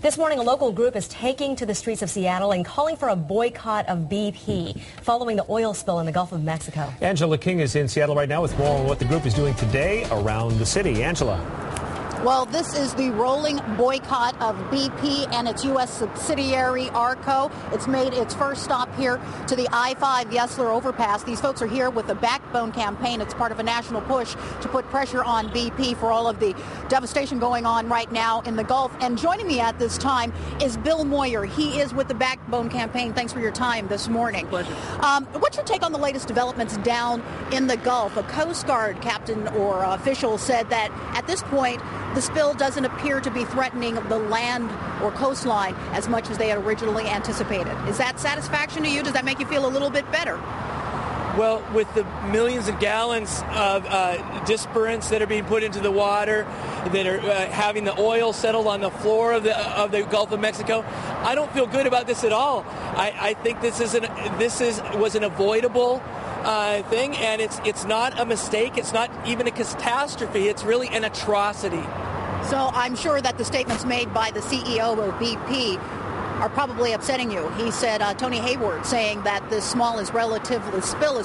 This morning, a local group is taking to the streets of Seattle and calling for a boycott of BP following the oil spill in the Gulf of Mexico. Angela King is in Seattle right now with more on what the group is doing today around the city. Angela. Well, this is the rolling boycott of BP and its U.S. subsidiary, ARCO. It's made its first stop here to the I-5 Yesler overpass. These folks are here with the Backbone campaign. It's part of a national push to put pressure on BP for all of the devastation going on right now in the Gulf. And joining me at this time is Bill Moyer. He is with the Backbone campaign. Thanks for your time this morning. Pleasure. What's your take on the latest developments down in the Gulf? A Coast Guard captain or official said that at this point, the spill doesn't appear to be threatening the land or coastline as much as they had originally anticipated. Is that satisfaction to you? Does that make you feel a little bit better? Well, with the millions of gallons of dispersions that are being put into the water, that are having the oil settled on the floor of the Gulf of Mexico, I don't feel good about this at all. I think this was an avoidable thing, and it's not a mistake. It's not even a catastrophe. It's really an atrocity. So I'm sure that the statements made by the CEO of BP are probably upsetting you. He said, Tony Hayward, saying that this spill is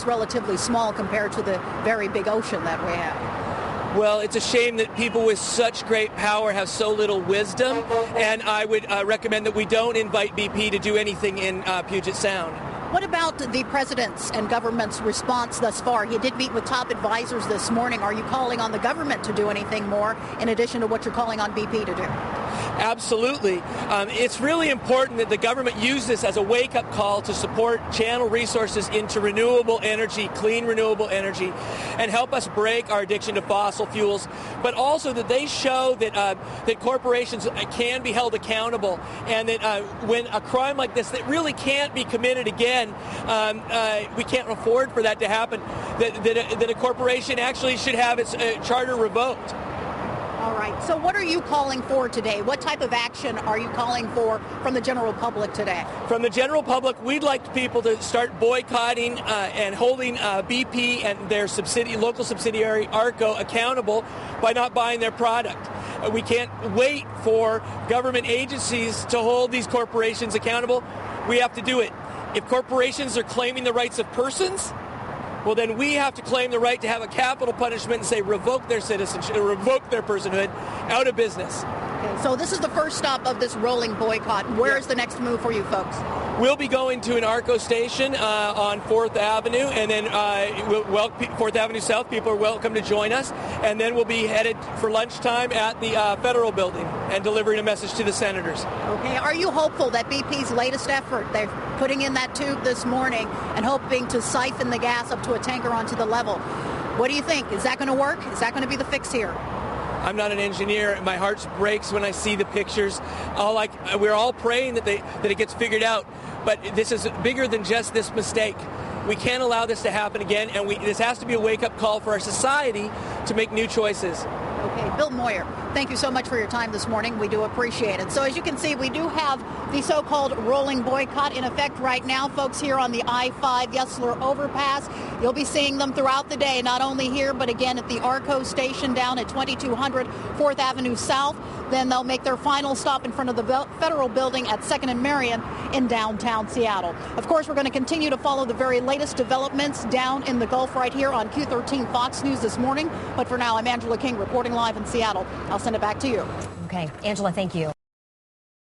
relatively small compared to the very big ocean that we have. Well, it's a shame that people with such great power have so little wisdom, and I would recommend that we don't invite BP to do anything in Puget Sound. What about the president's and government's response thus far? He did meet with top advisors this morning. Are you calling on the government to do anything more in addition to what you're calling on BP to do? Absolutely. It's really important that the government use this as a wake-up call to support channel resources into renewable energy, clean renewable energy, and help us break our addiction to fossil fuels, but also that they show that corporations can be held accountable, and that when a crime like this that really can't be committed again, we can't afford for that to happen, that a corporation actually should have its charter revoked. All right. So what are you calling for today? What type of action are you calling for from the general public today? From the general public, we'd like people to start boycotting and holding BP and their local subsidiary, ARCO, accountable by not buying their product. We can't wait for government agencies to hold these corporations accountable. We have to do it. If corporations are claiming the rights of persons, well, then we have to claim the right to have a capital punishment and say revoke their citizenship, revoke their personhood, out of business. Okay, so this is the first stop of this rolling boycott. Where is the next move for you folks? We'll be going to an ARCO station on 4th Avenue, and then 4th Avenue South. People are welcome to join us. And then we'll be headed for lunchtime at the Federal Building and delivering a message to the senators. Okay. Are you hopeful that BP's latest effort, they're putting in that tube this morning and hoping to siphon the gas up to a tanker onto the level? What do you think? Is that going to work? Is that going to be the fix here? I'm not an engineer. My heart breaks when I see the pictures. We're all praying that it gets figured out. But this is bigger than just this mistake. We can't allow this to happen again, and this has to be a wake-up call for our society to make new choices. Okay, Bill Moyer, thank you so much for your time this morning. We do appreciate it. So as you can see, we do have the so-called rolling boycott in effect right now. Folks here on the I-5 Yesler overpass, you'll be seeing them throughout the day, not only here, but again at the ARCO station down at 2200 4th Avenue South. Then they'll make their final stop in front of the Federal Building at 2nd and Marion in downtown Seattle. Of course, we're going to continue to follow the very latest developments down in the Gulf right here on Q13 Fox News this morning. But for now, I'm Angela King reporting live in Seattle. I'll send it back to you. Okay, Angela, thank you.